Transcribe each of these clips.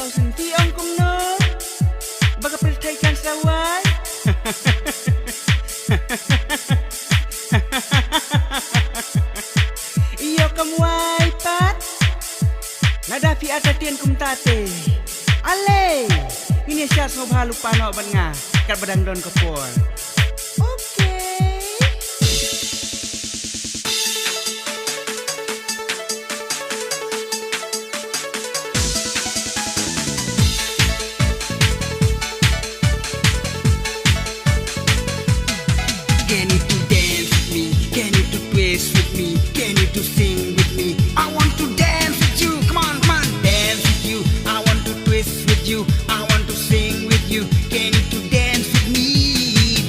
senti ong kum no baga pertai kan sawai iyo kamwai pat nadapi atatian kum tate ale ini syas ngobhalu pano ban nga kat badang don kepol. Can you to dance with me? Can you to twist with me? Can you to sing with me? I want to dance with you. Come on, come on, dance with you. I want to twist with you. I want to sing with you. Can you to dance with me?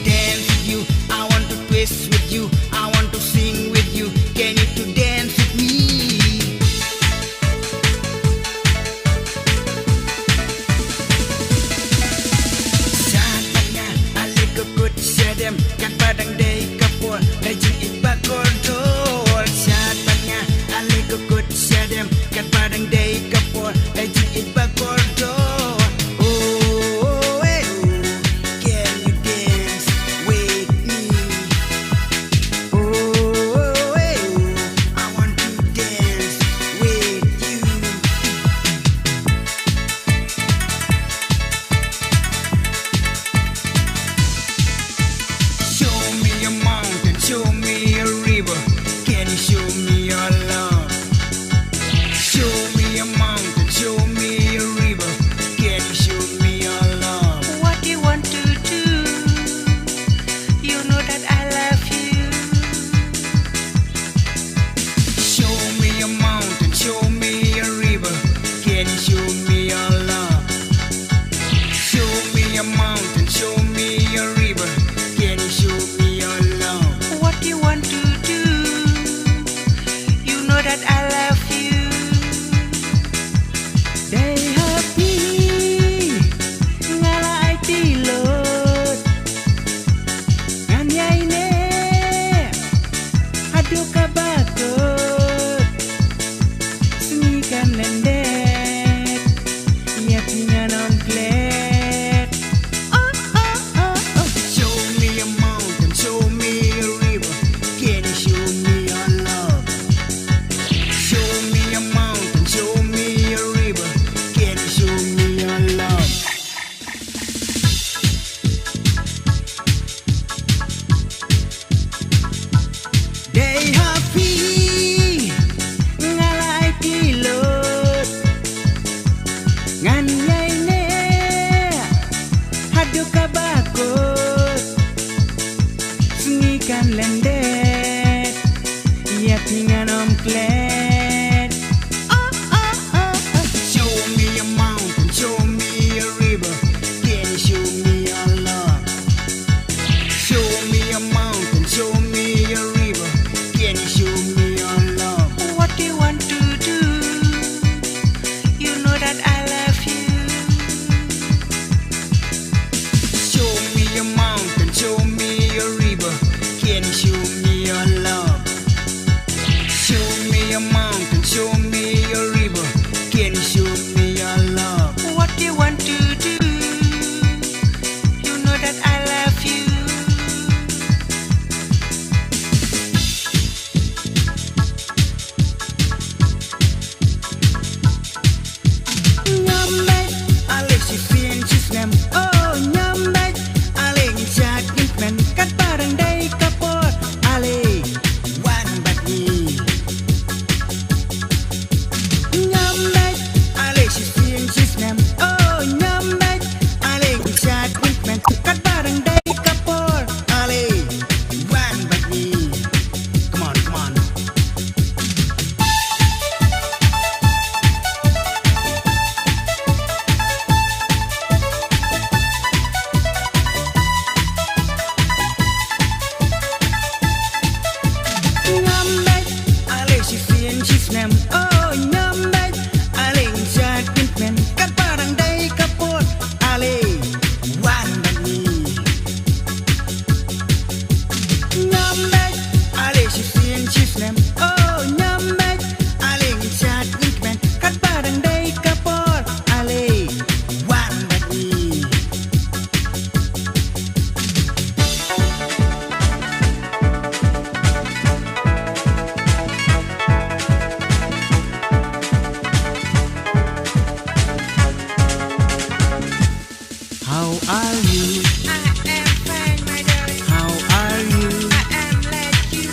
are you? I am fine, my darling. How are you? I am like you.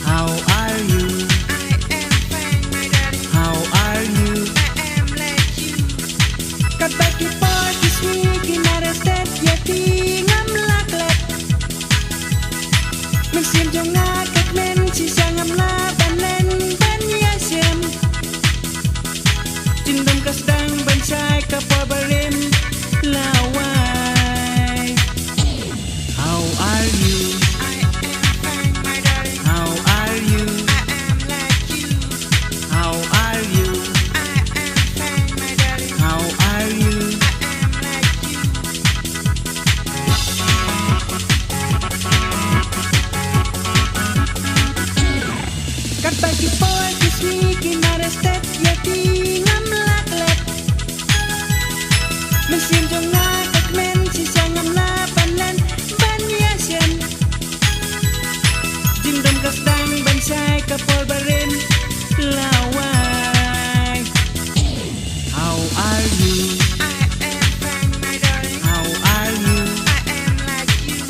How are you? I am fine, my darling. How are you? I am like you. Kat bagi pagi swiki narestet yati ngam laklet. Men sim jong ngakat men si sangam la banen ban yasem. Jindam kasdang bansai kapal barim lawai. How are you? I am fine, my darling. How are you? I am like you. How are you? I am fine, my darling. How are you? I am like you. Kat bagi boy kiswiki narestet yati ngam laklet. Mesin jong ngakat men si sangam la panen ban yasem. Jindam kasdang bansai kapal barin lawai. How are you? I am fine, my darling. How are you? I am like you.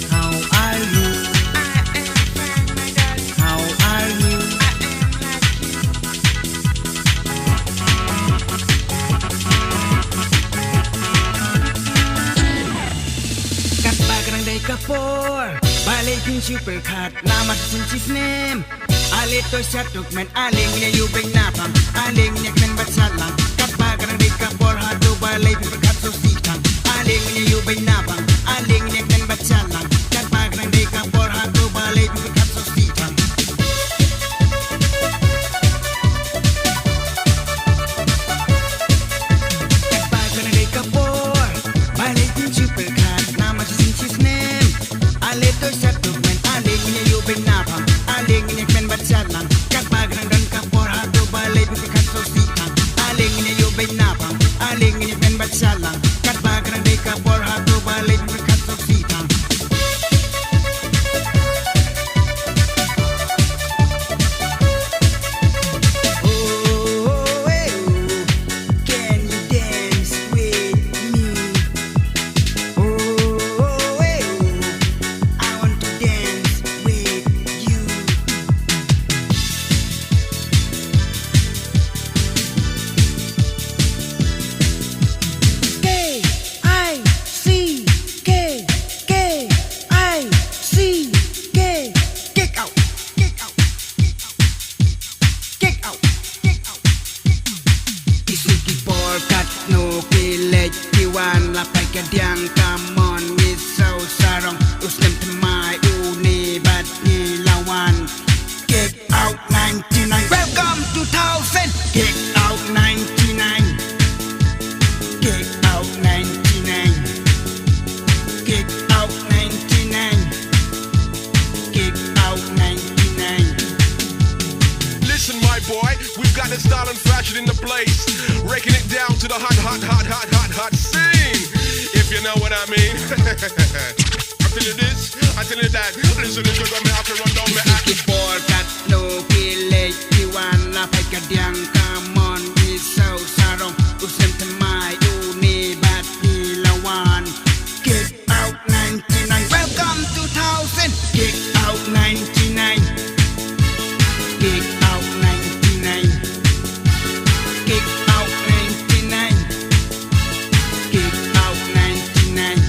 How are you? I am fine, my darling. How are you? I am like you. Kat bagrang day kapor balik pin super cut nama sin chief name ale to shatuk men aling nya yubeng napam aling nya men batsalang kat bagrang day kapor hatu balik pin kat so sikang aling nya yubeng napam aling nya men batsalang kat bagrang day kapor hatu balik pin kat so sikang kat bagrang day kapor balik pin super cut nama sin chief name ale to shatuk men aling nya yubeng napam aling nya men batsalang kat bagrang dan kapor hatu balik pin kat so sikang aling nya yubeng napam aling nya men batsalang kat bagrang day kapor hatu balik pin kat so sikang oh hey oh can you dance with me oh hey oh I want to dance with you K I C K K I C K kick out kick out kick out kick out Isuki porkat no pilet Iwan lapai kadiang come on miso sarong Usnem temai uni bat ni lawan Kick out 99 Welcome 2000 Kick out 99 Kick out 99 Kick out 99 Kick out 99 Listen, my boy, we've got the style and fashion in the place. Raking it down to the hot scene. If you know what I mean. I tell you this, I tell you that. Listen, this is what me have to run down my act. Isuki porkat no pilet Iwan lapai kadiang come on miso sarong Usem temai uni bat ni lawan Kick out 99 Welcome 2000 Kick out 99 Kick out 99 Kick out 99 Kick out 99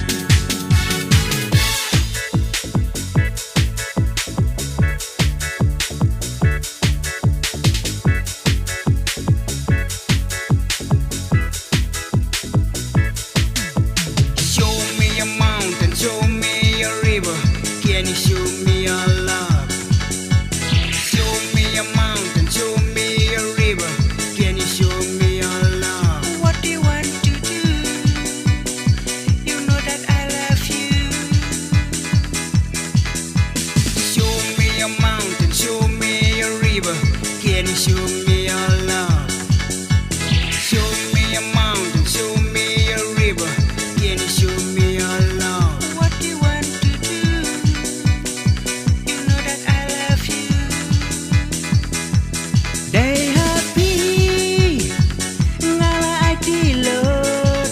Show me a mountain, show me a river. Can you show me your love? Show me a mountain, show me a river. Can you show me your love? What do you want to do? You know that I love you. Show me a mountain, show me a river. Can you show me your love? Show me a mountain, show me a river. Can you show me your love? What do you want to do? You know that I love you. Day happy ngala ai ti lot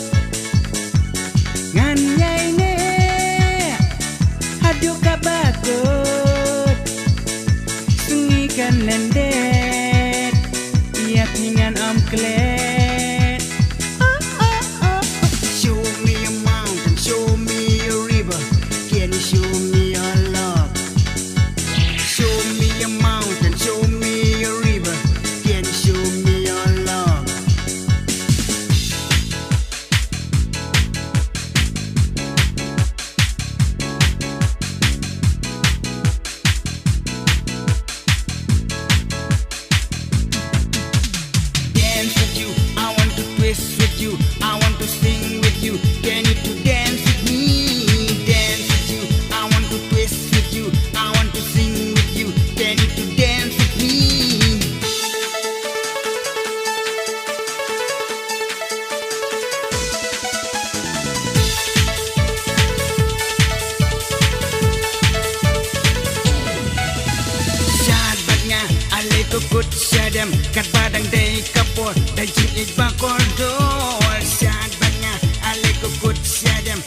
I want to sing with you. Can you to dance with me? Dance with you. I want to twist with you. I want to sing with you. Can you to dance with me? Shad batnya ale ko kut shadem kat badang day kapor day jin ik bakor dol. Shad batnya ale ko kut shadem